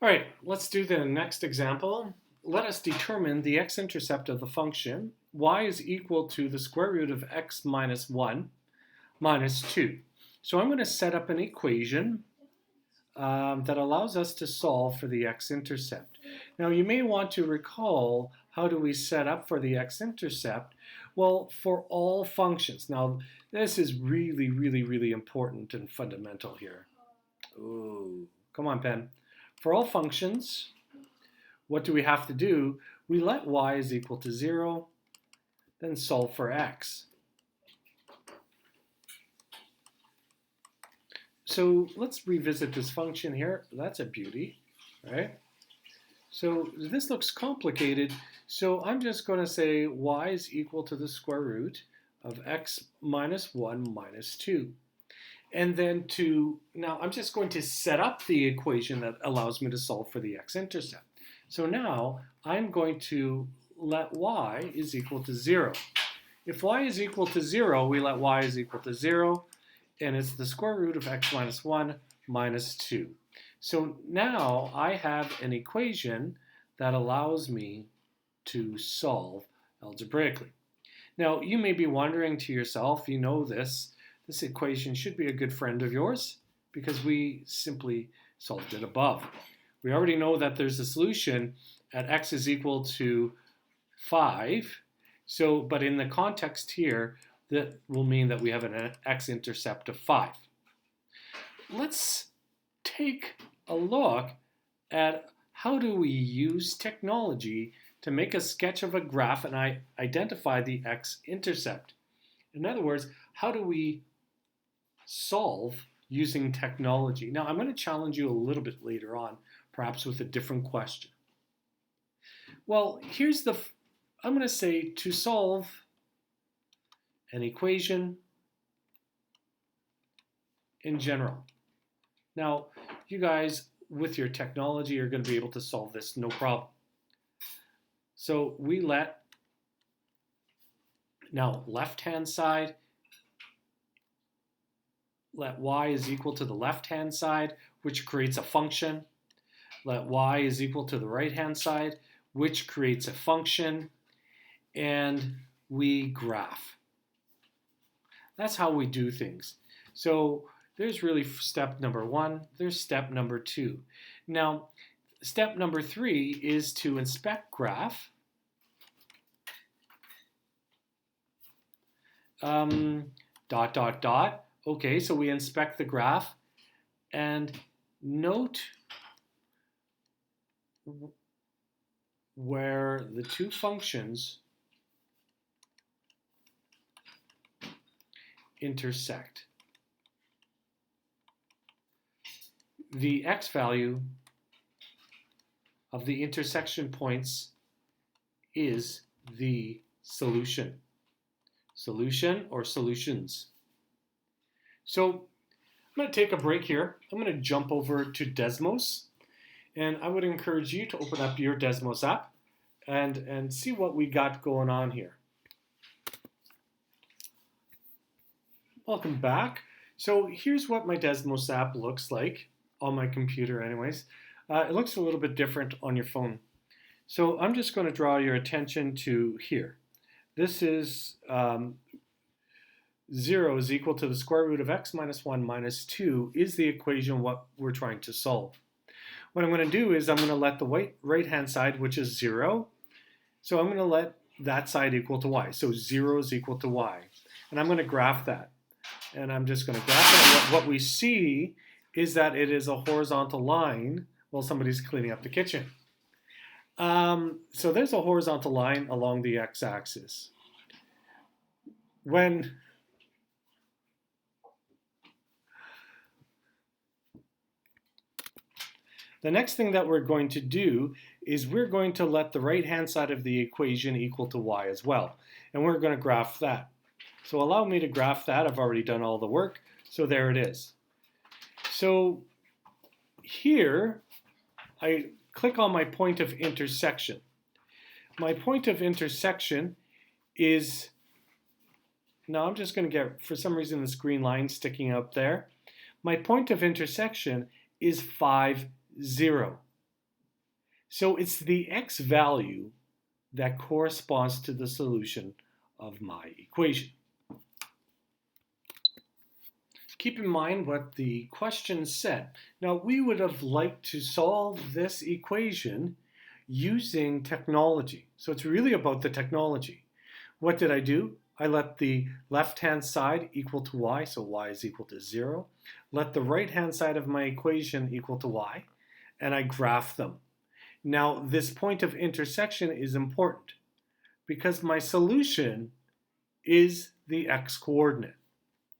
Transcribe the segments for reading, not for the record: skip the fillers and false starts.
All right, let's do the next example. Let us determine the x-intercept of the function y is equal to the square root of x minus 1 minus 2. So I'm going to set up an equation that allows us to solve for the x-intercept. Now you may want to recall, how do we set up for the x-intercept? Well, for all functions. Now this is really important and fundamental here. Ooh, come on, pen. For all functions, what do we have to do? We let y is equal to 0, then solve for x. So let's revisit this function here. That's a beauty, right? So this looks complicated, so I'm just going to say y is equal to the square root of x minus 1 minus 2. And then now I'm just going to set up the equation that allows me to solve for the x-intercept. So now I'm going to let y is equal to 0. If y is equal to 0, we let y is equal to 0, and it's the square root of x minus 1 minus 2. So now I have an equation that allows me to solve algebraically. Now you may be wondering to yourself, you know this equation should be a good friend of yours because we simply solved it above. We already know that there's a solution at x is equal to 5. So, but in the context here, that will mean that we have an x-intercept of 5. Let's take a look at how do we use technology to make a sketch of a graph and identify the x-intercept. In other words, how do we solve using technology? Now, I'm going to challenge you a little bit later on, perhaps with a different question. Well, I'm going to say to solve an equation in general. Now, you guys, with your technology, are going to be able to solve this no problem. So we now left-hand side, let y is equal to the left-hand side, which creates a function. Let y is equal to the right-hand side, which creates a function. And we graph. That's how we do things. So there's really step number 1. There's step number 2. Now, step number 3 is to inspect graph. Dot, dot, dot. Okay, so we inspect the graph and note where the two functions intersect. The x value of the intersection points is the solution. Solution or solutions. So I'm going to take a break here. I'm going to jump over to Desmos, and I would encourage you to open up your Desmos app and see what we got going on here. Welcome back. So here's what my Desmos app looks like on my computer anyways. It looks a little bit different on your phone. So I'm just going to draw your attention to here. This is 0 is equal to the square root of x minus 1 minus 2 is the equation what we're trying to solve. What I'm going to do is I'm going to let the right-hand side, which is 0, so I'm going to let that side equal to y. So 0 is equal to y. And I'm going to graph that. And I'm just going to graph it. What we see is that it is a horizontal line while somebody's cleaning up the kitchen. So there's a horizontal line along the x-axis. The next thing that we're going to do is we're going to let the right-hand side of the equation equal to y as well. And we're going to graph that. So allow me to graph that. I've already done all the work. So there it is. So here, I click on my point of intersection. My point of intersection is, now I'm just going to get, for some reason, this green line sticking up there. My point of intersection is 5, 0. So it's the x value that corresponds to the solution of my equation. Keep in mind what the question said. Now, we would have liked to solve this equation using technology. So it's really about the technology. What did I do? I let the left-hand side equal to y, so y is equal to 0. Let the right-hand side of my equation equal to y, and I graph them. Now, this point of intersection is important because my solution is the x-coordinate.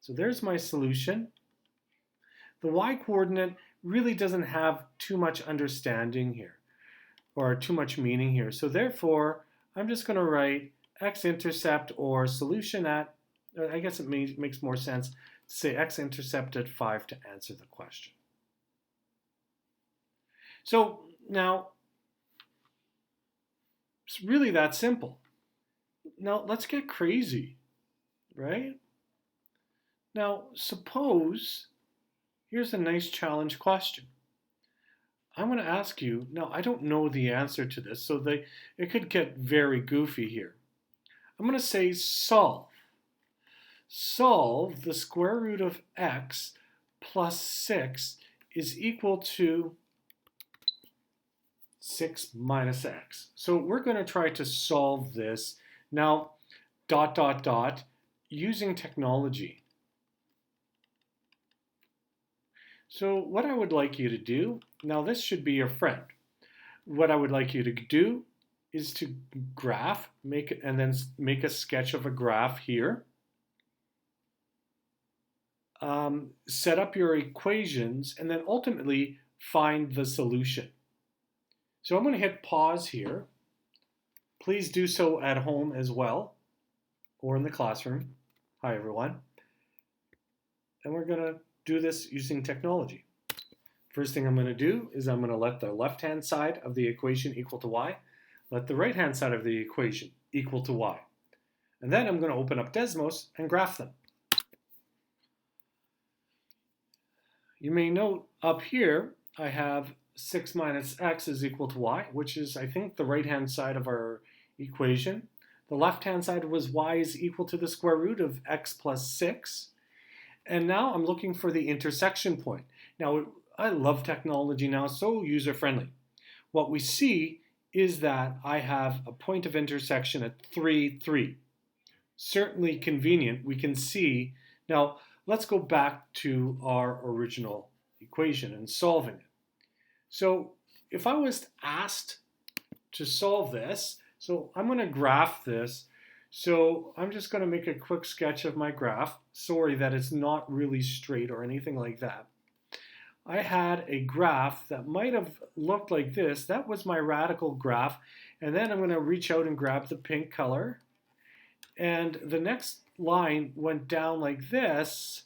So there's my solution. The y-coordinate really doesn't have too much understanding here, or too much meaning here. So therefore, I'm just going to write x-intercept or solution at, I guess it makes more sense to say x-intercept at 5 to answer the question. So now, it's really that simple. Now, let's get crazy, right? Now, suppose, here's a nice challenge question. I'm going to ask you, now I don't know the answer to this, so it could get very goofy here. I'm going to say solve. Solve the square root of x plus 6 is equal to 6 minus x. So we're going to try to solve this now, using technology. So what I would like you to do, now this should be your friend. What I would like you to do is to graph, and then make a sketch of a graph here. Set up your equations, and then ultimately find the solution. So I'm going to hit pause here. Please do so at home as well, or in the classroom. Hi, everyone. And we're going to do this using technology. First thing I'm going to do is I'm going to let the left-hand side of the equation equal to y. Let the right-hand side of the equation equal to y. And then I'm going to open up Desmos and graph them. You may note up here I have 6 minus x is equal to y, which is, I think, the right-hand side of our equation. The left-hand side was y is equal to the square root of x plus 6. And now I'm looking for the intersection point. Now, I love technology now, so user-friendly. What we see is that I have a point of intersection at 3, 3. Certainly convenient, we can see. Now, let's go back to our original equation and solving it. So if I was asked to solve this, so I'm going to graph this. So I'm just going to make a quick sketch of my graph. Sorry that it's not really straight or anything like that. I had a graph that might have looked like this. That was my radical graph. And then I'm going to reach out and grab the pink color. And the next line went down like this.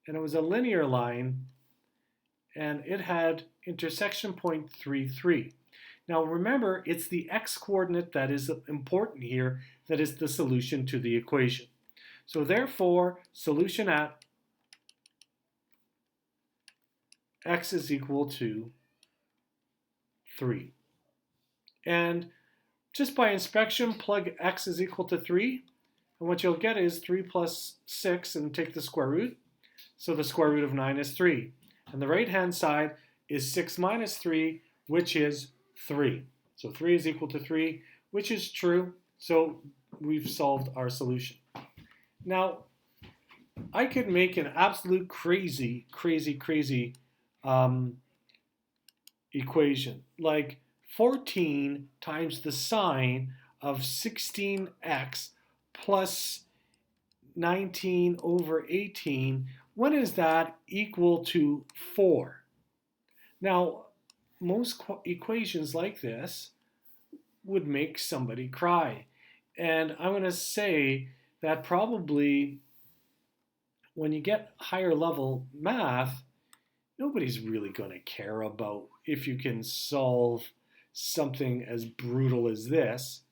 And it was a linear line. And it had intersection point 3, 3. Now remember, it's the x-coordinate that is important here, that is the solution to the equation. So therefore, solution at x is equal to 3. And just by inspection, plug x is equal to 3. And what you'll get is 3 plus 6, and take the square root. So the square root of 9 is 3. And the right-hand side is 6 minus 3, which is 3. So 3 is equal to 3, which is true. So we've solved our solution. Now, I could make an absolute crazy equation, like 14 times the sine of 16x plus 19 over 18. When is that equal to 4? Now, most equations like this would make somebody cry. And I'm going to say that probably when you get higher level math, nobody's really going to care about if you can solve something as brutal as this.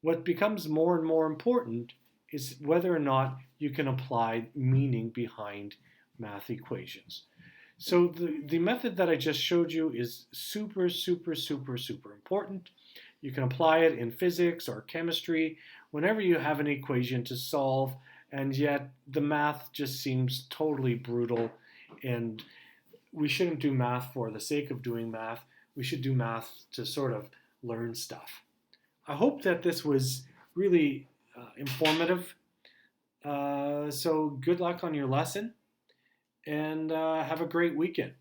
What becomes more and more important is whether or not you can apply meaning behind math equations. So the method that I just showed you is super, super, super, super important. You can apply it in physics or chemistry whenever you have an equation to solve, and yet the math just seems totally brutal, and we shouldn't do math for the sake of doing math. We should do math to sort of learn stuff. I hope that this was really informative. So good luck on your lesson, and have a great weekend.